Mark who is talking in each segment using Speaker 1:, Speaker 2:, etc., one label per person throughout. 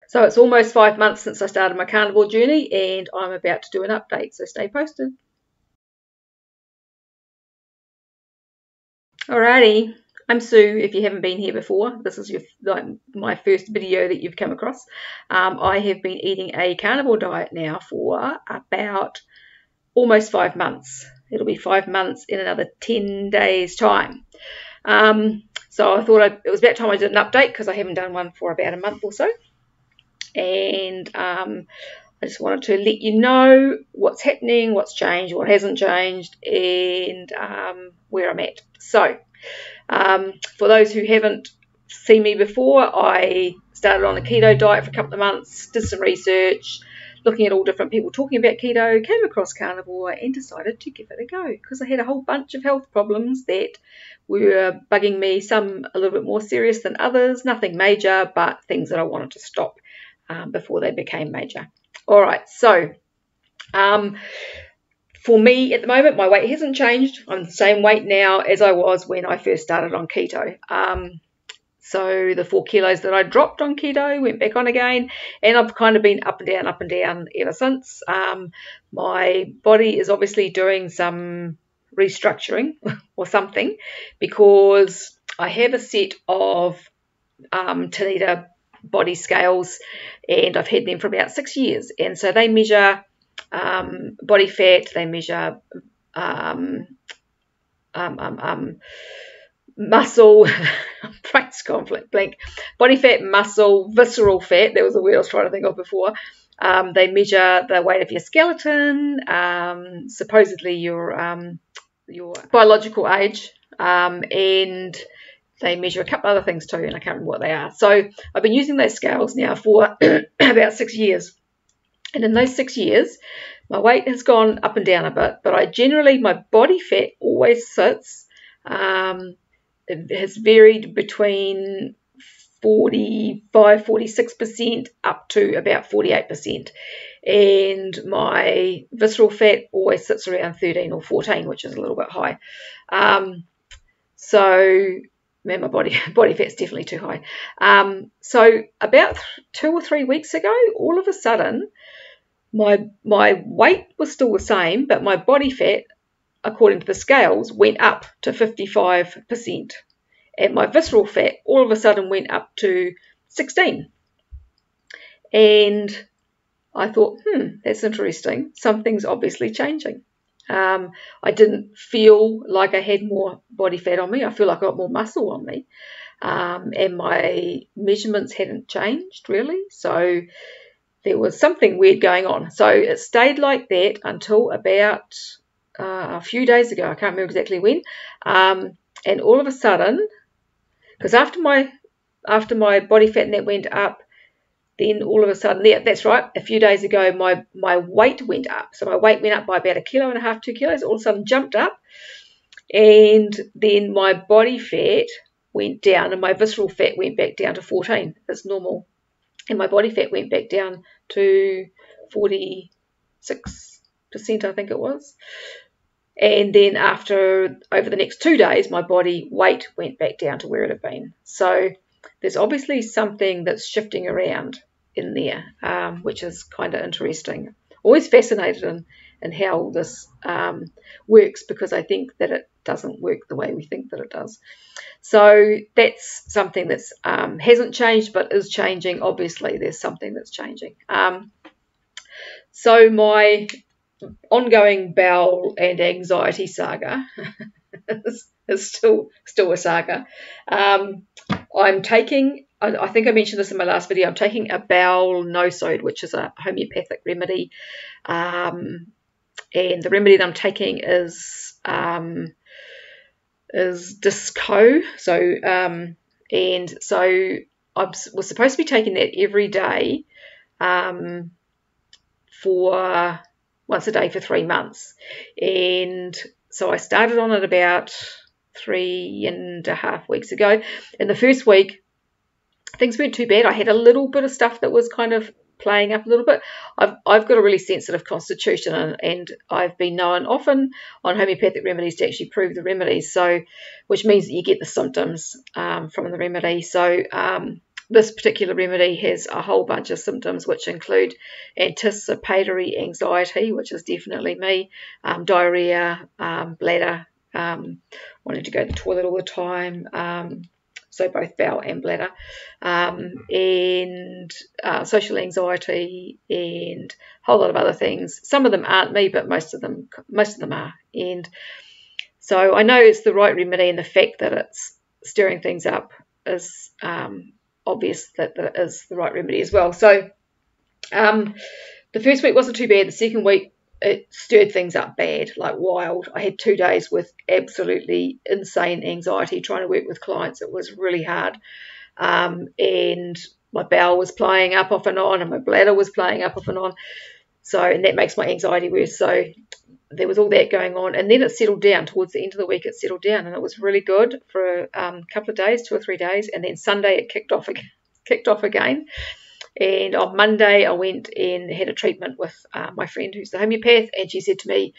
Speaker 1: So it's almost 5 months since I started my carnivore journey, and I'm about to do an update, so stay posted. Alrighty, I'm Sue. If you haven't been here before, this is my first video that you've come across. I have been eating a carnivore diet now for about almost 5 months. It'll be 5 months in another 10 days time. So I thought it was about time I did an update, because I haven't done one for about a month or so. And I just wanted to let you know what's happening, what's changed, what hasn't changed, and where I'm at. So for those who haven't seen me before, I started on a keto diet for a couple of months, did some research, looking at all different people talking about keto, came across carnivore and decided to give it a go, because I had a whole bunch of health problems that were bugging me, some a little bit more serious than others, nothing major, but things that I wanted to stop before they became major. All right, so for me at the moment, my weight hasn't changed. I'm the same weight now as I was when I first started on keto. So the 4 kilos that I dropped on keto went back on again, and I've kind of been up and down ever since. My body is obviously doing some restructuring or something, because I have a set of Tanita body scales, and I've had them for about 6 years, and so they measure body fat, they measure muscle, brain's conflict blank, body fat, muscle, visceral fat, that was the word I was trying to think of before. They measure the weight of your skeleton, supposedly your biological age, and they measure a couple other things too, and I can't remember what they are. So I've been using those scales now for about 6 years. And in those 6 years, my weight has gone up and down a bit, but my body fat always sits. It has varied between 45–46% up to about 48%. And my visceral fat always sits around 13 or 14, which is a little bit high. Man, my body fat's definitely too high. So about 2 or 3 weeks ago, all of a sudden, my weight was still the same, but my body fat, according to the scales, went up to 55%. And my visceral fat all of a sudden went up to 16. And I thought, that's interesting. Something's obviously changing. I didn't feel like I had more body fat on me. I feel like I got more muscle on me. And my measurements hadn't changed really. So there was something weird going on. So it stayed like that until about a few days ago. I can't remember exactly when. And all of a sudden, because after my body fat and that went up, then all of a sudden, yeah, that's right, a few days ago, my weight went up. So my weight went up by about 1.5 kilos, 2 kilos, all of a sudden jumped up. And then my body fat went down, and my visceral fat went back down to 14 as normal. And my body fat went back down to 46%, I think it was. And then over the next 2 days, my body weight went back down to where it had been. So there's obviously something that's shifting around in there, which is kind of interesting. Always fascinated in how this works, because I think that it doesn't work the way we think that it does. So that's something that's hasn't changed but is changing. Obviously there's something that's changing. So my ongoing bowel and anxiety saga is still a saga. I'm taking, I think I mentioned this in my last video, I'm taking a bowel nosode, which is a homeopathic remedy. And the remedy that I'm taking is Disco. So I was supposed to be taking that every day for once a day for 3 months. And so I started on it about 3.5 weeks ago. In the first week, things weren't too bad. I had a little bit of stuff that was kind of playing up a little bit. I've got a really sensitive constitution, and I've been known often on homeopathic remedies to actually prove the remedies, so which means that you get the symptoms from the remedy. So this particular remedy has a whole bunch of symptoms, which include anticipatory anxiety, which is definitely me, diarrhea, bladder, wanting to go to the toilet all the time, so both bowel and bladder, and social anxiety, and a whole lot of other things. Some of them aren't me, but most of them are. And so I know it's the right remedy, and the fact that it's stirring things up is obvious that it is the right remedy as well. So the first week wasn't too bad. The second week, it stirred things up bad, like wild. I had 2 days with absolutely insane anxiety trying to work with clients. It was really hard. And my bowel was playing up off and on, and my bladder was playing up off and on. So, and that makes my anxiety worse. So there was all that going on. And then it settled down. Towards the end of the week, it settled down, and it was really good for a couple of days, 2 or 3 days. And then Sunday, it kicked off again. And on Monday, I went and had a treatment with my friend who's the homeopath, and she said to me,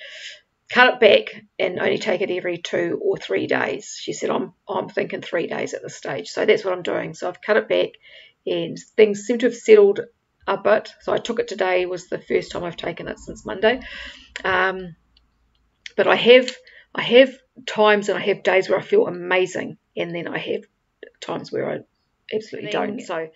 Speaker 1: cut it back and only take it every 2 or 3 days. She said, I'm thinking 3 days at this stage. So that's what I'm doing. So I've cut it back, and things seem to have settled a bit. So I took it today. Was the first time I've taken it since Monday. But I have times and I have days where I feel amazing, and then I have times where I absolutely don't. So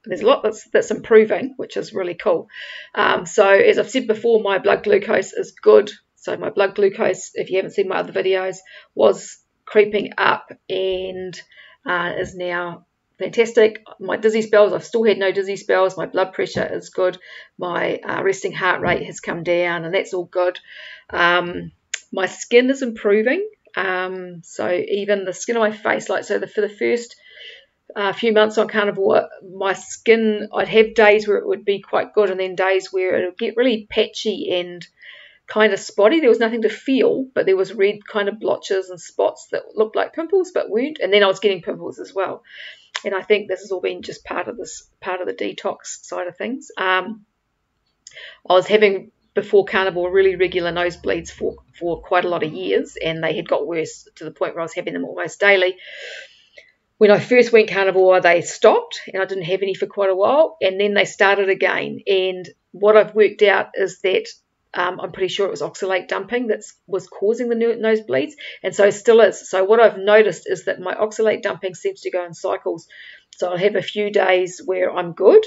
Speaker 1: there's a lot that's improving, which is really cool. So as I've said before, my blood glucose is good. So my blood glucose, if you haven't seen my other videos, was creeping up and is now fantastic. My dizzy spells, I've still had no dizzy spells. My blood pressure is good. My resting heart rate has come down, and that's all good. My skin is improving. So even the skin on my face, for the first few months on Carnivore, my skin, I'd have days where it would be quite good, and then days where it would get really patchy and kind of spotty. There was nothing to feel, but there was red kind of blotches and spots that looked like pimples but weren't, and then I was getting pimples as well. And I think this has all been just part of the detox side of things. I was having, before Carnivore, really regular nosebleeds for quite a lot of years, and they had got worse to the point where I was having them almost daily. When I first went Carnivore, they stopped, and I didn't have any for quite a while, and then they started again. And what I've worked out is that I'm pretty sure it was oxalate dumping that was causing the nosebleeds, and so still is. So what I've noticed is that my oxalate dumping seems to go in cycles. So I'll have a few days where I'm good,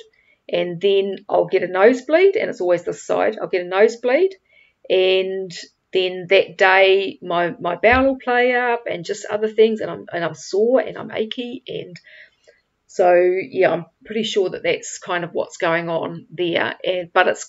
Speaker 1: and then I'll get a nosebleed, and it's always this side. I'll get a nosebleed, and then that day my bowel will play up and just other things, and I'm sore and I'm achy, and so yeah, I'm pretty sure that that's kind of what's going on there. But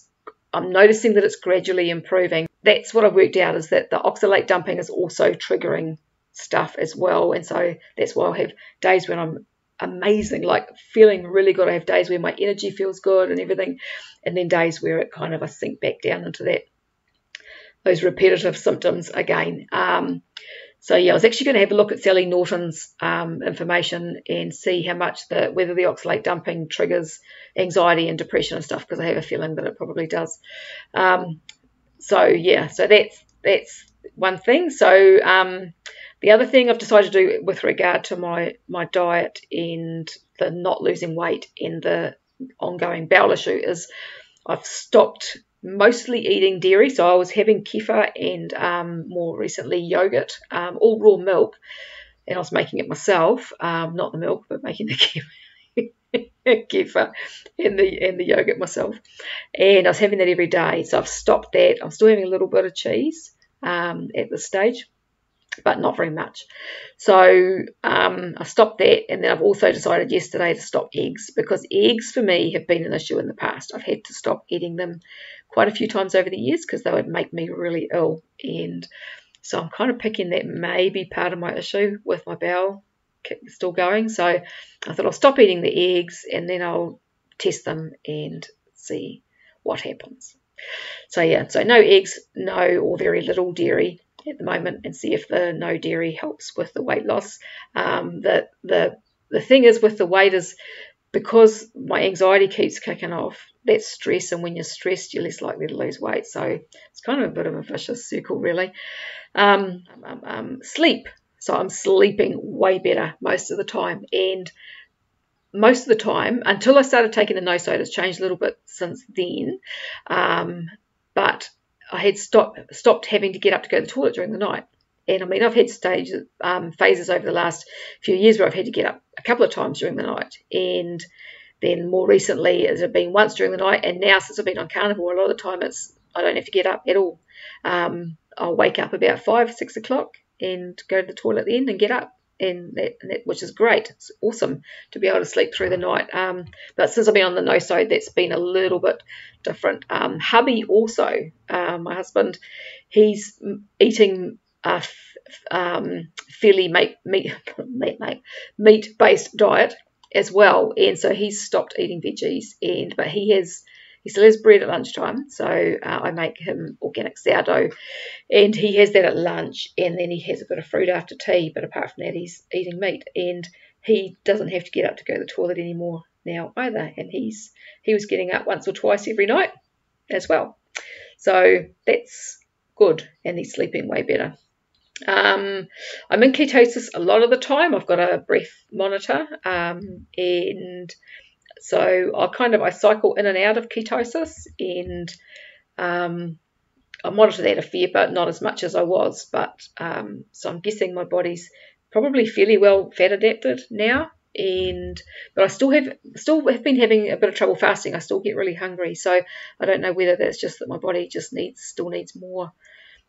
Speaker 1: I'm noticing that it's gradually improving. That's what I've worked out, is that the oxalate dumping is also triggering stuff as well, and so that's why I'll have days when I'm amazing, like feeling really good. I have days where my energy feels good and everything, and then days where it kind of I sink back down into those repetitive symptoms again. So yeah, I was actually going to have a look at Sally Norton's information and see how much whether the oxalate dumping triggers anxiety and depression and stuff, because I have a feeling that it probably does. So yeah, so that's one thing. So the other thing I've decided to do with regard to my diet and the not losing weight and the ongoing bowel issue is I've stopped mostly eating dairy. So I was having kefir and more recently yogurt, all raw milk, and I was making it myself, not the milk, but making the kefir and the yogurt myself, and I was having that every day. So I've stopped that. I'm still having a little bit of cheese at this stage, but not very much. So I stopped that, and then I've also decided yesterday to stop eggs, because eggs for me have been an issue in the past. I've had to stop eating them quite a few times over the years because they would make me really ill, and so I'm kind of picking that may be part of my issue with my bowel still going. So I thought I'll stop eating the eggs, and then I'll test them and see what happens. So yeah, so no eggs, no or very little dairy at the moment, and see if the no dairy helps with the weight loss. The thing is with the weight is because my anxiety keeps kicking off, that's stress, and when you're stressed, you're less likely to lose weight. So it's kind of a bit of a vicious circle, really. Sleep. So I'm sleeping way better most of the time, and most of the time, until I started taking the no-sode, it's changed a little bit since then, but I had stopped having to get up to go to the toilet during the night. And I mean, I've had phases over the last few years where I've had to get up a couple of times during the night, and then more recently it has been once during the night, and now since I've been on Carnivore, a lot of the time I don't have to get up at all. I'll wake up about 5, 6 o'clock and go to the toilet then and get up, and that which is great. It's awesome to be able to sleep through the night. But since I've been on the no-sode, that's been a little bit different. Hubby also, my husband, he's eating fairly meat-based diet as well, and so he's stopped eating veggies, but he still has bread at lunchtime, so I make him organic sourdough, and he has that at lunch, and then he has a bit of fruit after tea, but apart from that he's eating meat, and he doesn't have to get up to go to the toilet anymore now either, and he was getting up once or twice every night as well, so that's good, and he's sleeping way better. I'm in ketosis a lot of the time. I've got a breath monitor, and so I cycle in and out of ketosis, and I monitor that a fair bit, not as much as I was, but so I'm guessing my body's probably fairly well fat adapted now, but I still have been having a bit of trouble fasting. I still get really hungry, so I don't know whether that's just that my body just still needs more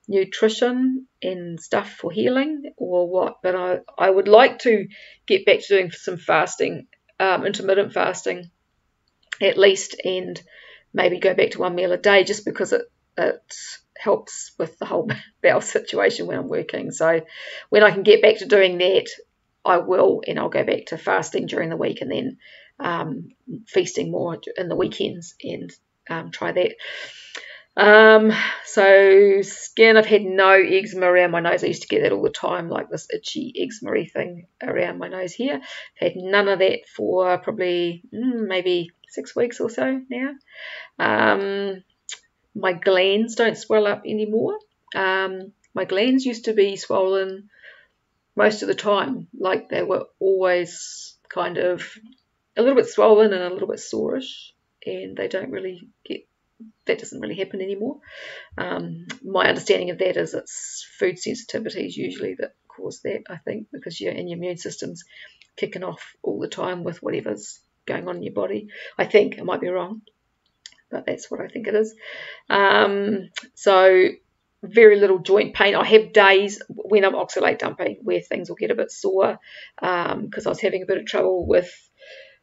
Speaker 1: nutrition and stuff for healing or what, but I would like to get back to doing some fasting, intermittent fasting at least, and maybe go back to one meal a day, just because it helps with the whole bowel situation when I'm working. So when I can get back to doing that, I will, and I'll go back to fasting during the week, and then feasting more in the weekends, and try that. So skin, I've had no eczema around my nose. I used to get that all the time, like this itchy eczema thing around my nose here. I've had none of that for probably maybe 6 weeks or so now. My glands don't swell up anymore. My glands used to be swollen most of the time, like they were always kind of a little bit swollen and a little bit soreish, and they don't really that doesn't really happen anymore. My understanding of that is it's food sensitivities usually that cause that, I think, because your immune system's kicking off all the time with whatever's going on in your body. I think, I might be wrong, but that's what I think it is. So very little joint pain. I have days when I'm oxalate dumping where things will get a bit sore, because I was having a bit of trouble with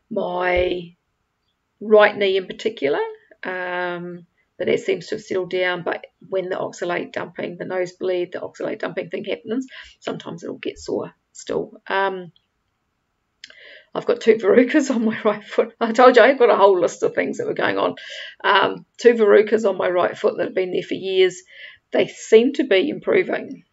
Speaker 1: my right knee in particular. But that seems to have settled down. But when the oxalate dumping, the nosebleed, the oxalate dumping thing happens, sometimes it'll get sore still. I've got 2 verrucas on my right foot. I told you I've got a whole list of things that were going on. 2 verrucas on my right foot that have been there for years. They seem to be improving.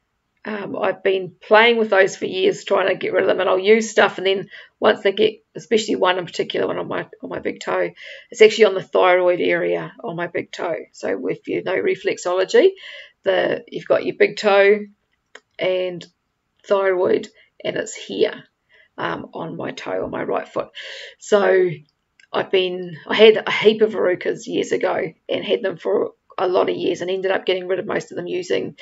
Speaker 1: I've been playing with those for years, trying to get rid of them, and I'll use stuff, and then once they get, especially one in particular, one on my big toe, it's actually on the thyroid area on my big toe. So if you know reflexology, you've got your big toe and thyroid, and it's here on my toe on my right foot. So I had a heap of verrucas years ago and had them for a lot of years, and ended up getting rid of most of them using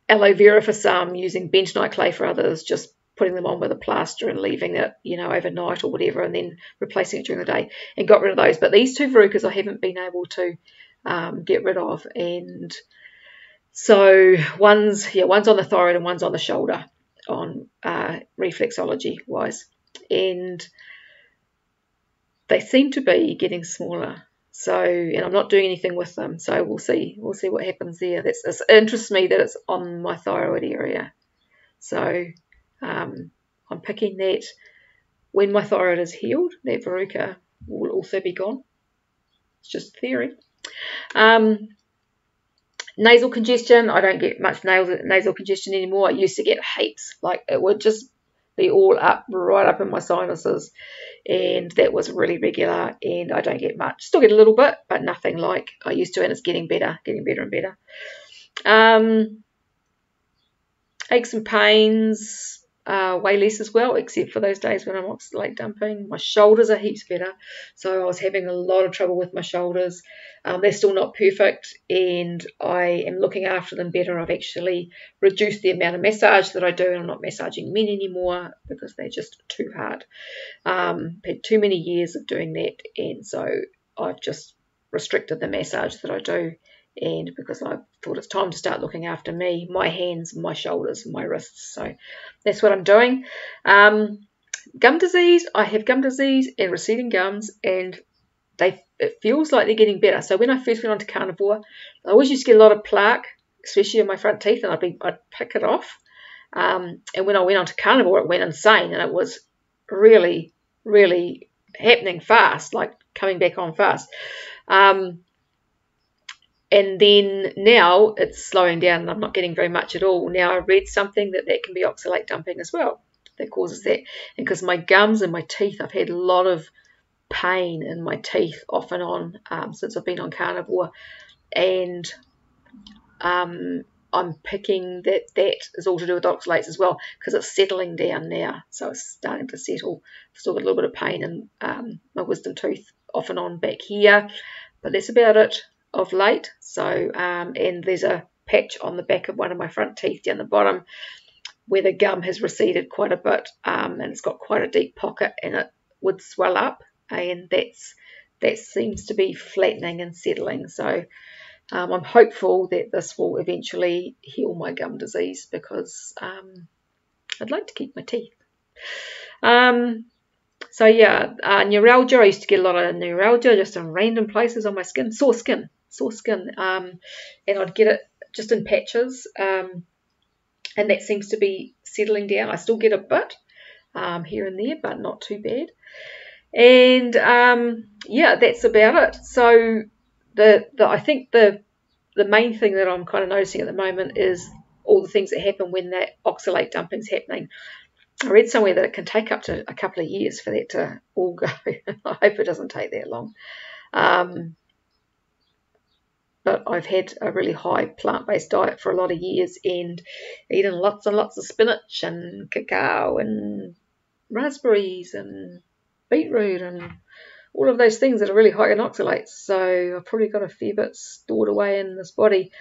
Speaker 1: aloe vera for some, using bentonite clay for others, just putting them on with a plaster and leaving it, overnight or whatever, and then replacing it during the day, and got rid of those. But these 2 verrucas I haven't been able to get rid of, and so one's on the thyroid and one's on the shoulder, on reflexology wise, and they seem to be getting smaller. So, and I'm not doing anything with them, so we'll see what happens there. It interests me that it's on my thyroid area. So I'm picking that when my thyroid is healed, that verruca will also be gone. It's just theory. Nasal congestion, I don't get much nasal congestion anymore. I used to get heaps, like it would just be all right up in my sinuses, and that was really regular, and I don't get much. Still get a little bit, but nothing like I used to, and it's getting better and better. Aches and pains, way less as well, except for those days when I'm oxalate dumping. My shoulders are heaps better, so I was having a lot of trouble with my shoulders. They're still not perfect, and I am looking after them better. I've actually reduced the amount of massage that I do, and I'm not massaging men anymore because they're just too hard. Had too many years of doing that, and so I've just restricted the massage that I do. And because I thought it's time to start looking after me, my hands, my shoulders, my wrists. So that's what I'm doing. Gum disease, I have gum disease and receding gums, and it feels like they're getting better. So when I first went on to Carnivore, I always used to get a lot of plaque, especially in my front teeth, and I'd pick it off. And when I went on to Carnivore, it went insane, and it was really, really happening fast, like coming back on fast. And then now it's slowing down and I'm not getting very much at all. Now I read something that can be oxalate dumping as well that causes that. And because my gums and my teeth, I've had a lot of pain in my teeth off and on since I've been on Carnivore. And I'm picking that is all to do with oxalates as well, because it's settling down now. So it's starting to settle. I've still got a little bit of pain in my wisdom tooth off and on back here. But that's about it of late. So and there's a patch on the back of one of my front teeth down the bottom where the gum has receded quite a bit, and it's got quite a deep pocket, and it would swell up, and that seems to be flattening and settling. So I'm hopeful that this will eventually heal my gum disease, because I'd like to keep my teeth. So yeah, neuralgia, I used to get a lot of neuralgia just in random places on my skin, sore skin, and I'd get it just in patches, and that seems to be settling down. I still get a bit here and there, but not too bad. And yeah, that's about it. So I think the main thing that I'm kind of noticing at the moment is all the things that happen when that oxalate dumping is happening. I read somewhere that it can take up to a couple of years for that to all go. I hope it doesn't take that long. But I've had a really high plant-based diet for a lot of years, and eating lots and lots of spinach and cacao and raspberries and beetroot and all of those things that are really high in oxalates. So I've probably got a fair bit stored away in this body.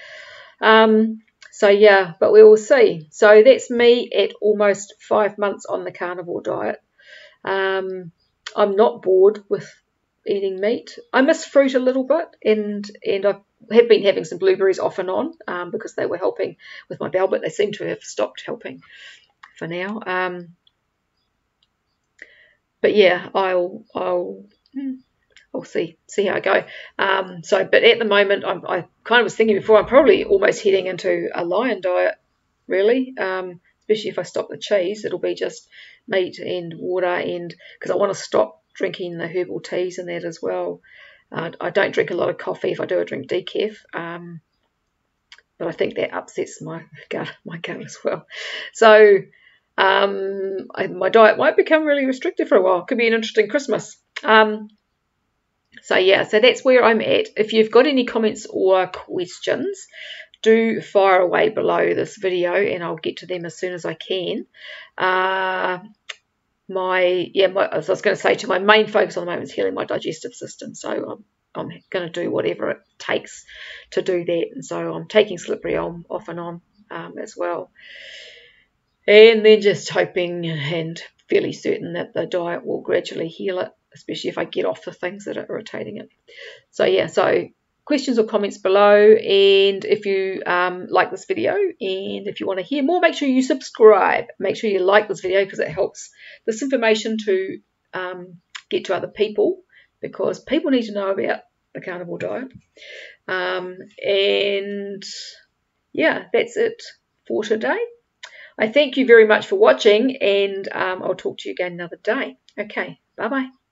Speaker 1: So yeah, but we will see. So that's me at almost 5 months on the carnivore diet. I'm not bored with eating meat. I miss fruit a little bit, and I have been having some blueberries off and on because they were helping with my bowel, but they seem to have stopped helping for now. But yeah, I'll see how I go. But at the moment, I kind of was thinking before, I'm probably almost heading into a lion diet, really. Especially if I stop the cheese, it'll be just meat and water, and because I want to stop drinking the herbal teas and that as well. I don't drink a lot of coffee. If I do, I drink decaf. But I think that upsets my gut as well. So my diet might become really restrictive for a while. Could be an interesting Christmas. So yeah, so that's where I'm at. If you've got any comments or questions, do fire away below this video, and I'll get to them as soon as I can. As I was going to say, my main focus on the moment is healing my digestive system. So I'm going to do whatever it takes to do that. And so I'm taking slippery off and on as well. And then just hoping and fairly certain that the diet will gradually heal it, especially if I get off the things that are irritating it. So yeah, so questions or comments below, and if you like this video and if you want to hear more, make sure you subscribe. Make sure you like this video, because it helps this information to get to other people, because people need to know about the carnivore diet. And yeah, that's it for today. I thank you very much for watching, and I'll talk to you again another day. Okay, bye-bye.